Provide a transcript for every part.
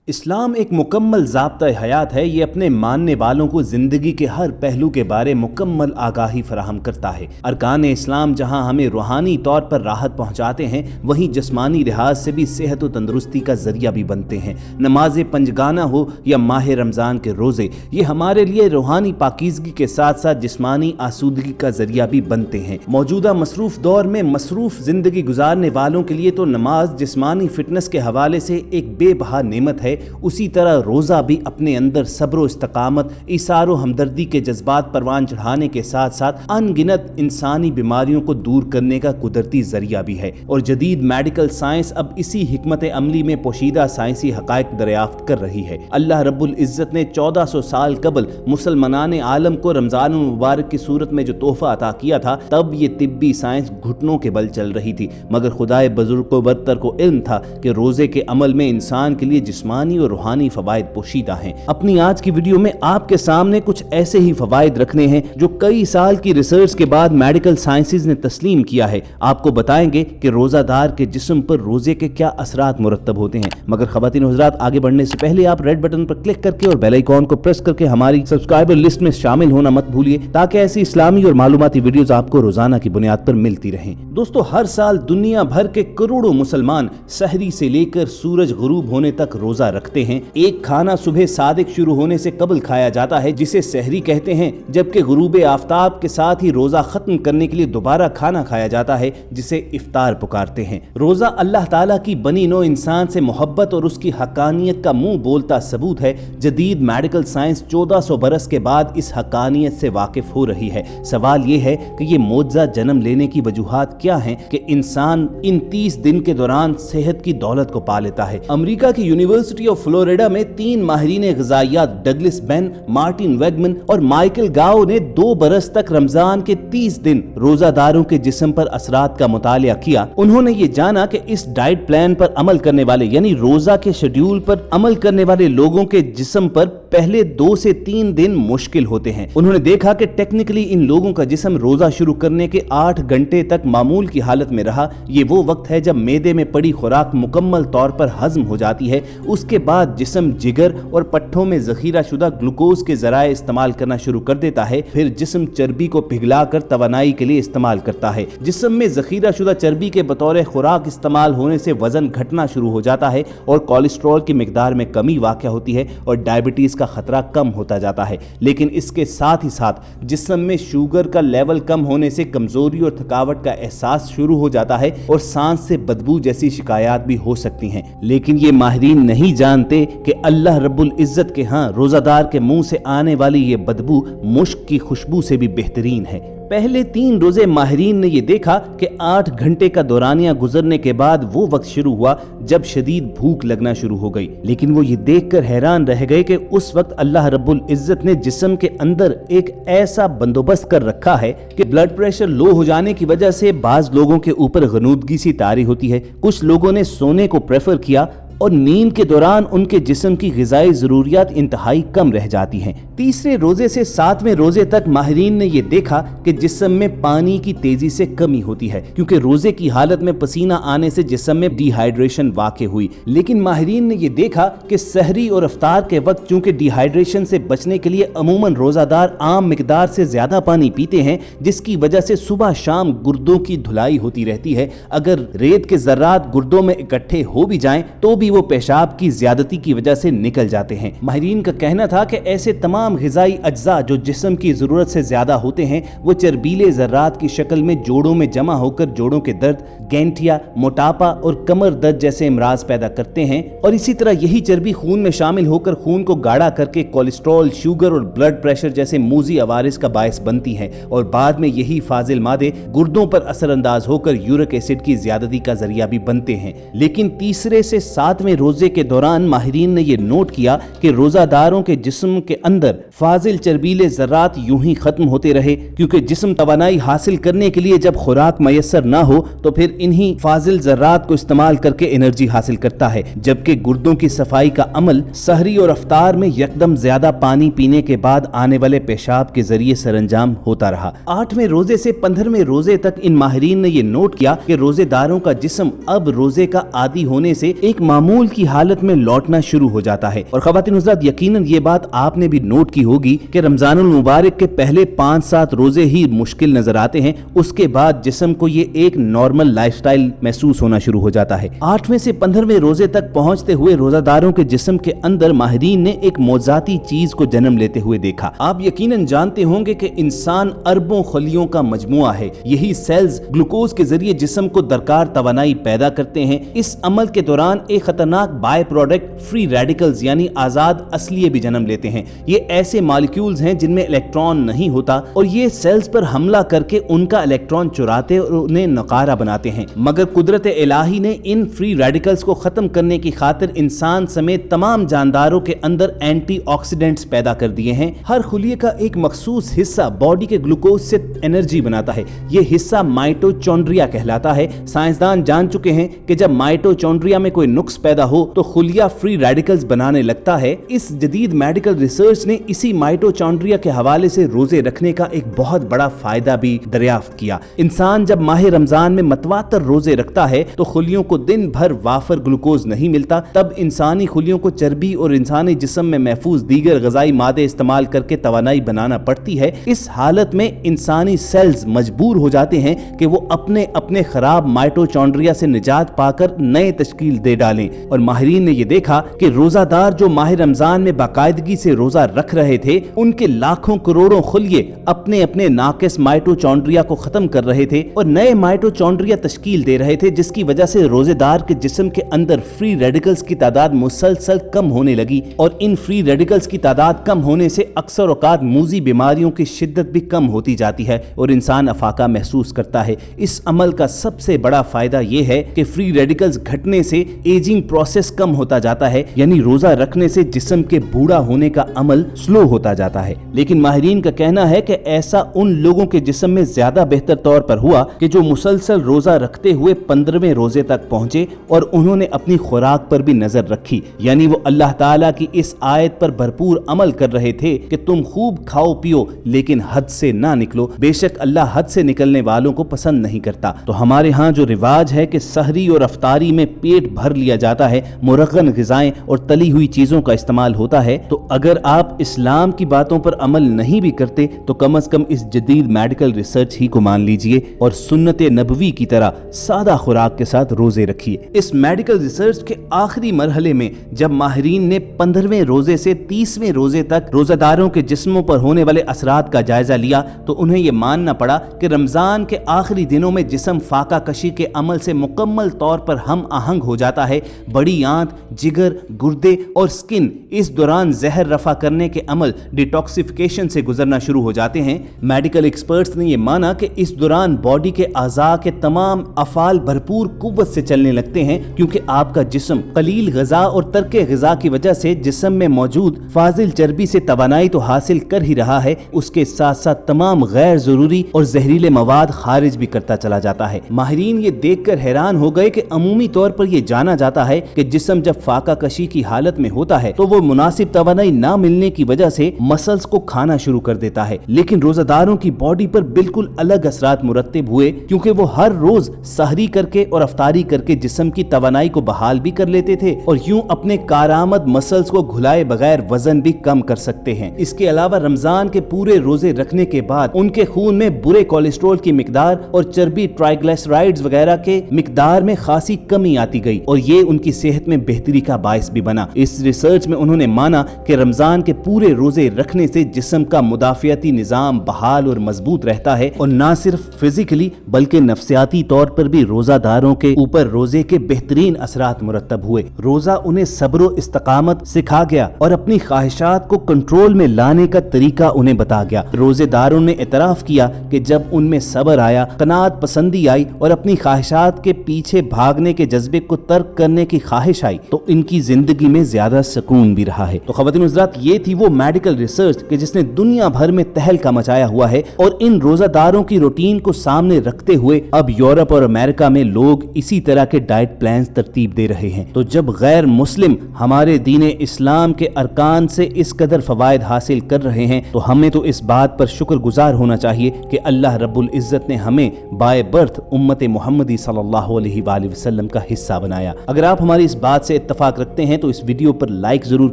इस्लाम एक मुकम्मल ज़ाब्ता हयात है। ये अपने मानने वालों को ज़िंदगी के हर पहलू के बारे मुकम्मल आगाही फराहम करता है। अरकान इस्लाम जहाँ हमें रूहानी तौर पर राहत पहुँचाते हैं, वहीं जिस्मानी लिहाज से भी सेहत व तंदुरुस्ती का ज़रिया भी बनते हैं। नमाज पंजगाना हो या माह रमज़ान के रोज़े, ये हमारे लिए रूहानी पाकीज़गी के साथ साथ जिस्मानी आसूदगी का ज़रिया भी बनते हैं। मौजूदा मसरूफ़ दौर में मसरूफ़ ज़िंदगी गुजारने वालों के लिए तो नमाज जिस्मानी फ़िटनेस के हवाले से एक बेबहा नेमत है। उसी तरह रोज़ा भी अपने अंदर सब्र व इस्तकामत, इसार व हमदर्दी के जज्बात परवान चढ़ाने के साथ साथ अनगिनत इंसानी बीमारियों को दूर करने का कुदरती जरिया भी है। और जदीद मेडिकल साइंस अब इसी हिकमत अमली में पोशीदा साइंसी हक़ाइक़ दरियाफ्त कर रही है। अल्लाह रब्बुल इज़्ज़त ने 1400 साल कबल मुसलमानान आलम को रमज़ान मुबारक की सूरत में जो तोहफा अता किया था, तब ये तिब्बी साइंस घुटनों के बल चल रही थी। मगर खुदाए बुजुर्ग को बरतर को इल्म था कि रोज़े के अमल में इंसान के लिए जिस्मानी और रूहानी फवायद पोशीदा हैं। अपनी आज की वीडियो में आपके सामने कुछ ऐसे ही फवायद रखने हैं जो कई साल की रिसर्च के बाद मेडिकल साइंसेज ने तस्लीम किया है। आपको बताएंगे कि रोजादार के जिस्म पर रोजे के क्या असरात मुरतब होते हैं। मगर ख़वातीन हज़रात, आगे बढ़ने से पहले आप रेड बटन पर क्लिक करके और बेल आइकॉन को प्रेस करके हमारी सब्सक्राइबर लिस्ट में शामिल होना मत भूलिए, ताकि ऐसी इस्लामी और मालूमाती वीडियोस आपको रोजाना की बुनियाद पर मिलती रहें। दोस्तों, हर साल दुनिया भर के करोड़ों मुसलमान सहरी से लेकर सूरज गुरूब होने तक रोजा रखते हैं। एक खाना सुबह सादिक शुरू होने से कबल खाया जाता है, जिसे सहरी कहते हैं, जबकि गुरूब आफ्ताब के साथ ही रोजा खत्म करने के लिए दोबारा खाना खाया जाता है, जिसे इफ्तार पुकारते हैं। रोजा अल्लाह ताला की बनी नो इंसान से मोहब्बत और उसकी हकानियत का मुंह बोलता सबूत है। जदीद मेडिकल साइंस 1400 बरस के बाद इस हकानियत से वाकिफ हो रही है। सवाल ये है कि ये मोज़ा जन्म लेने की वजूहात क्या हैं कि इंसान इन 30 दिन के दौरान सेहत की दौलत को पा लेता है। अमेरिका की यूनिवर्सिटी ऑफ फ्लोरिडा में 3 माहिरीन ग़िज़ाइयात डगलस बेन, मार्टिन वेगमन और माइकल गाओ ने 2 बरस तक रमजान के 30 दिन रोजादारों के जिस्म पर असरात का मुतालिया किया। उन्होंने ये जाना कि इस डाइट प्लान पर अमल करने वाले, यानी रोजा के शेड्यूल पर अमल करने वाले लोगों के जिस्म पर पहले 2 से 3 दिन मुश्किल होते हैं। उन्होंने देखा कि टेक्निकली इन लोगों का जिस्म रोजा शुरू करने के 8 घंटे तक मामूल की हालत में रहा। ये वो वक्त है जब मैदे में पड़ी खुराक मुकम्मल तौर पर हजम हो जाती है। उसके बाद जिस्म जिगर और पट्ठों में जखीरा शुदा ग्लूकोज के जराए इस्तेमाल करना शुरू कर देता है। फिर जिस्म चर्बी को पिघलाकर तवानाई के लिए इस्तेमाल करता है। जिस्म में जखीरा शुदा चर्बी के बतौर खुराक इस्तेमाल होने से वजन घटना शुरू हो जाता है और कोलेस्ट्रॉल की मिकदार में कमी वाक़या होती है और डायबिटीज का खतरा कम होता जाता है। लेकिन इसके साथ ही साथ जिस्म में शुगर का लेवल कम होने से कमजोरी और थकावट का एहसास शुरू हो जाता है और सांस से बदबू जैसी शिकायत भी हो सकती हैं। लेकिन ये माहिरीन नहीं जानते कि अल्लाह रब्बुल इज़्ज़त के यहाँ रोजादार के मुंह से आने वाली ये बदबू मुश्क की खुशबू से भी बेहतरीन है। पहले 3 रोजे माहिरीन ने ये देखा कि 8 घंटे का दौरानिया गुजरने के बाद वो वक्त शुरू हुआ जब शदीद भूख लगना शुरू हो गई। लेकिन वो ये देखकर हैरान रह गए कि उस वक्त अल्लाह रब्बुल इज़्ज़त ने जिस्म के अंदर एक ऐसा बंदोबस्त कर रखा है कि ब्लड प्रेशर लो हो जाने की वजह से बाज लोगों के ऊपर गनूदगी सी तारी होती है। कुछ लोगों ने सोने को प्रेफर किया और नींद के दौरान उनके जिस्म की ग़िज़ाई ज़रूरियात इंतहाई कम रह जाती हैं। तीसरे रोजे से 7वें रोजे तक माहिरीन ने यह देखा कि जिस्म में पानी की तेजी से कमी होती है, क्योंकि रोजे की हालत में पसीना आने से जिस्म में डिहाइड्रेशन वाक़ई हुई। लेकिन माहिरीन ने यह देखा कि सहरी और इफ्तार के वक्त चूंकि डिहाइड्रेशन से बचने के लिए अमूमन रोजादार आम मिकदार से ज्यादा पानी पीते हैं, जिसकी वजह से सुबह शाम गुर्दों की धुलाई होती रहती है। अगर रेत के ज़र्रात गुर्दों में इकट्ठे हो भी जाएं तो वो पेशाब की ज्यादती की वजह से निकल जाते हैं। माहिरीन का कहना था कि ऐसे तमाम ग़िज़ाई अज्जा जो जिस्म की जरूरत से ज्यादा होते हैं, वो चर्बीले ज़र्रात की शक्ल में जोड़ों में जमा होकर जोड़ों के दर्द, गैंठिया, मोटापा और कमर दर्द जैसे इमराज पैदा करते हैं। और इसी तरह यही चर्बी खून में शामिल होकर खून को गाढ़ा करके कोलेस्ट्रॉल, शुगर और ब्लड प्रेशर जैसे मूजी अवारिस का बायस बनती है। और बाद में यही फाजिल मादे गुर्दों पर असरअंदाज होकर यूरिक एसिड की ज्यादती का जरिया भी बनते हैं। लेकिन तीसरे से 7वें रोजे के दौरान माहिरीन ने यह नोट किया कि रोजादारों के जिस्म के अंदर फाजिल चर्बीले ज़र्रात यूं ही खत्म होते रहे, क्योंकि जिस्म तवानाई हासिल करने के लिए जब खुराक मयसर ना हो तो फिर इन्हीं फाजिल ज़र्रात को इस्तेमाल करके एनर्जी हासिल करता है। जबकि गुर्दों की सफाई का अमल सहरी और इफ्तार में यकदम ज्यादा पानी पीने के बाद आने वाले पेशाब के जरिए सरंजाम होता रहा। 8वें रोजे से 15वें रोजे तक इन माहिरीन ने यह नोट किया कि रोजेदारों का जिस्म अब रोजे का आदी होने से एक मामूली मामूल की हालत में लौटना शुरू हो जाता है। और ख़वातीन हज़रात, यकीनन ये बात आपने भी नोट की होगी कि रमज़ानुल मुबारक के पहले 5-7 रोजे ही मुश्किल नजर आते हैं, उसके बाद जिस्म को ये एक नॉर्मल लाइफस्टाइल महसूस होना शुरू हो जाता है। 8वें से 15वें रोजे तक पहुंचते हुए रोजादारों के जिस्म के अंदर माहिरीन ने एक मौजाती चीज को जन्म लेते हुए देखा। आप यकीनन जानते होंगे कि इंसान अरबों खलियों का मजमुआ है। यही सेल्स ग्लूकोज के जरिए जिस्म को दरकार तवानाई पैदा करते हैं। इस अमल के दौरान एक खतरनाक बाय प्रोडक्ट फ्री रेडिकल्स यानी आजाद असलिये भी जन्म लेते हैं। ये ऐसे मॉलिक्यूल्स हैं जिनमें इलेक्ट्रॉन नहीं होता और ये सेल्स पर हमला करके उनका इलेक्ट्रॉन चुराते और उन्हें नकारा बनाते हैं। मगर कुदरत इलाही ने इन फ्री रेडिकल्स को खत्म करने की खातिर इंसान समेत तमाम जानदारों के अंदर एंटीऑक्सीडेंट्स पैदा कर दिए हैं। हर खुलिये का एक मखसूस हिस्सा बॉडी के ग्लूकोज से एनर्जी बनाता है। ये हिस्सा माइटोचॉन्ड्रिया कहलाता है। साइंसदान जान चुके हैं कि जब माइटोचॉन्ड्रिया में कोई नुक्स पैदा हो तो खुलिया फ्री रेडिकल्स बनाने लगता है। इस जदीद मेडिकल रिसर्च ने इसी माइटोचॉन्ड्रिया के हवाले से रोजे रखने का एक बहुत बड़ा फायदा भी दरियाफ्त किया। इंसान जब माह रमजान में मतवातर रोजे रखता है तो खुलियों को दिन भर वाफर ग्लूकोज नहीं मिलता, तब इंसानी खुलियों को चर्बी और इंसानी जिस्म में महफूज दीगर गजाई मादे इस्तेमाल करके तवानाई बनाना पड़ती है। इस हालत में इंसानी सेल्स मजबूर हो जाते हैं कि वो अपने अपने खराब माइटोचॉन्ड्रिया से निजात पाकर नए तश्कील दे डालें। और माहिरीन ने यह देखा कि रोजादार जो माह रमजान में बाकायदगी से रोजा रख रहे थे, उनके लाखों करोड़ों खुलिये अपने अपने नाकिस माइटोचॉन्ड्रिया को खत्म कर रहे थे और नए माइटोचॉन्ड्रिया तश्कील दे रहे थे, जिसकी वजह से रोजेदार के जिस्म के अंदर फ्री रेडिकल्स की तादाद मुसलसल कम होने लगी। और इन फ्री रेडिकल्स की तादाद कम होने से अक्सर औकात मूजी बीमारियों की शिद्दत भी कम होती जाती है और इंसान अफाका महसूस करता है। इस अमल का सबसे बड़ा फायदा यह है कि फ्री रेडिकल्स घटने से एजिंग प्रोसेस कम होता जाता है, यानी रोजा रखने से जिस्म के बूढ़ा होने का अमल स्लो होता जाता है। लेकिन माहिरीन का कहना है कि ऐसा उन लोगों के जिस्म में ज्यादा बेहतर तौर पर हुआ कि जो मुसलसल रोजा रखते हुए 15वें रोजे तक पहुंचे और उन्होंने अपनी खुराक पर भी नजर रखी, यानी वो अल्लाह ताला की इस आयत पर भरपूर अमल कर रहे थे कि तुम खूब खाओ पियो लेकिन हद से ना निकलो, बेशक अल्लाह हद से निकलने वालों को पसंद नहीं करता। तो हमारे यहाँ जो रिवाज है कि सहरी और अफ्तारी में पेट भर लिया जाता है, मुरगन ग़िज़ाएं और तली हुई चीजों का इस्तेमाल होता है, तो अगर आप इस्लाम की बातों पर अमल नहीं भी करते तो कम अज कम इस जदीद मेडिकल रिसर्च ही को मान लीजिए और सुन्नत नबवी की तरह सादा खुराक के साथ रोजे रखिए। इस मेडिकल रिसर्च के आखिरी मरहले में जब माहिरीन ने 15वें रोजे से 30वें रोजे तक रोजादारों के जिस्मों पर होने वाले असरात का जायजा लिया तो उन्हें यह मानना पड़ा कि रमजान के आखिरी दिनों में जिस्म फाका कशी के अमल से मुकम्मल तौर पर हम आहंग हो जाता है। बड़ी आंत, जिगर, गुर्दे और स्किन इस दौरान जहर रफा करने के अमल डिटॉक्सिफिकेशन से गुजरना शुरू हो जाते हैं। मेडिकल एक्सपर्ट्स ने यह माना कि इस दौरान बॉडी के आज़ा के तमाम अफाल भरपूर कुव्वत से चलने लगते हैं, क्योंकि आपका जिस्म कलील ग़िज़ा और तर्के ग़िज़ा की वजह से जिस्म में मौजूद फाजिल चर्बी से तवानाई तो हासिल कर ही रहा है, उसके साथ साथ तमाम गैर जरूरी और जहरीले मवाद खारिज भी करता चला जाता है। माहिरीन ये देखकर हैरान हो गए कि अमूमी तौर पर यह जाना जाता है कि जिस्म जब फाका कशी की हालत में होता है तो वो मुनासिब तवानाई ना मिलने की वजह से मसल्स को खाना शुरू कर देता है। लेकिन रोजादारों की बॉडी पर बिल्कुल अलग असरात मुरत्तिब हुए, क्योंकि वो हर रोज सहरी करके और अफ्तारी करके जिस्म की तवानाई को बहाल भी कर लेते थे और यूं अपने कारामद मसल्स को घुलाए बगैर वजन भी कम कर सकते हैं। इसके अलावा रमजान के पूरे रोजे रखने के बाद उनके खून में बुरे कोलेस्ट्रॉल की मिकदार और चर्बी ट्राइग्लिसराइड्स वगैरह के मिकदार में खासी कमी आती गई और ये उनकी सेहत में बेहतरी का बायस भी बना। इस रिसर्च में उन्होंने माना कि रमजान के पूरे रोजे रखने से जिस्म का मुदाफियाती निजाम बहाल और मजबूत रहता है और न सिर्फ फिजिकली बल्कि नफ्सियाती तौर पर भी रोजादारों के ऊपर रोजे के बेहतरीन असरात मुरत्तब हुए। रोजा उन्हें सब्र और इस्तकामत सिखा गया और अपनी ख्वाहिशात को कंट्रोल में लाने का तरीका उन्हें बता गया। रोजेदारों ने इतराफ किया कि जब उनमें सब्र आया, कनात पसंदी आई और अपनी ख्वाहिशात के पीछे भागने के जज्बे को तर्क करने की ख्वाहिश आई तो इनकी जिंदगी में ज्यादा सुकून भी रहा है। तो ख़वातीन हज़रात, ये थी वो मेडिकल रिसर्च कि जिसने दुनिया भर में तहलका मचाया हुआ है और इन रोजादारों की रूटीन को सामने रखते हुए अब यूरोप और अमेरिका में लोग इसी तरह के डाइट प्लान तरतीब दे रहे हैं। तो जब गैर मुस्लिम हमारे दीन इस्लाम के अरकान से इस कदर फवायद हासिल कर रहे हैं तो हमें तो इस बात पर शुक्रगुजार होना चाहिए कि अल्लाह रब्बुल इज्जत ने हमें बाय बर्थ उम्मत मोहम्मदी सल्लल्लाहु अलैहि वसल्लम का हिस्सा बनाया। अगर آپ ہماری اس بات سے اتفاق رکھتے ہیں تو اس ویڈیو پر لائک ضرور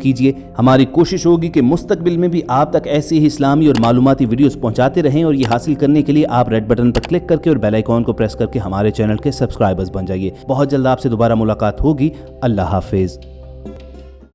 کیجئے. ہماری کوشش ہوگی کہ مستقبل میں بھی آپ تک ایسی ہی اسلامی اور معلوماتی ویڈیوز پہنچاتے رہیں, اور یہ حاصل کرنے کے لیے آپ ریڈ بٹن پر کلک کر کے اور بیل آئیکن کو پریس کر کے ہمارے چینل کے سبسکرائبرز بن جائیے. بہت جلد آپ سے دوبارہ ملاقات ہوگی. اللہ حافظ.